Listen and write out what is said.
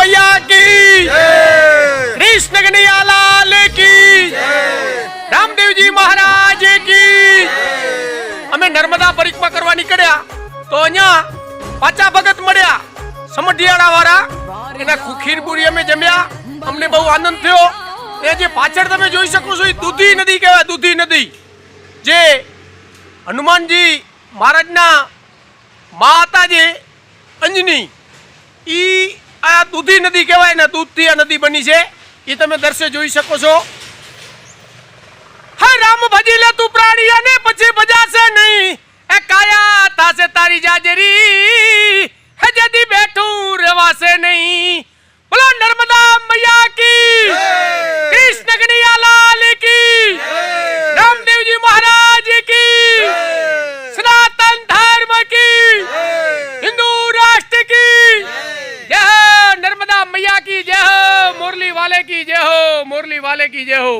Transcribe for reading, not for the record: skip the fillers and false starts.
मैया की, कृष्ण कन्हैया लाल की, रामदेव जी महाराज की। અમે નર્મદા પરિક્રમા કરવા નીકળ્યા તો અહીંયા પાચા ભગત મળ્યા સમઢિયાળા વાળા, એના ખીરપુરી અમે જમ્યા, અમને બહુ આનંદ થયો। એ જે પાછળ તમે જોઈ શકો છો એ દૂધી નદી કહેવાય, દૂધી નદી, જે હનુમાનજી મહારાજના માતા જે અંજની, ઈ આ દૂધી નદી કહેવાય ને, દૂધથી આ નદી બની છે, એ તમે દર્શે જોઈ શકો છો। હે રામ ભજી લે તું પ્રાણી અને પછી ભજાશે નહીં, એ કાયા થાશે તારી જાજરી, હે જદી બેઠું રહેવાશે નહીં। બોલો નર્મદા મૈયા કી, કૃષ્ણ કન્હૈયા લાલ કી, રામદેવજી મહારાજ કી, સનાતન ધર્મ કી, હિન્દુ રાષ્ટ્ર કી જય હો, નર્મદા મૈયા કી જય હો, મુરલી વાલે કી જય હો, મુરલી વાલે કી જય હો।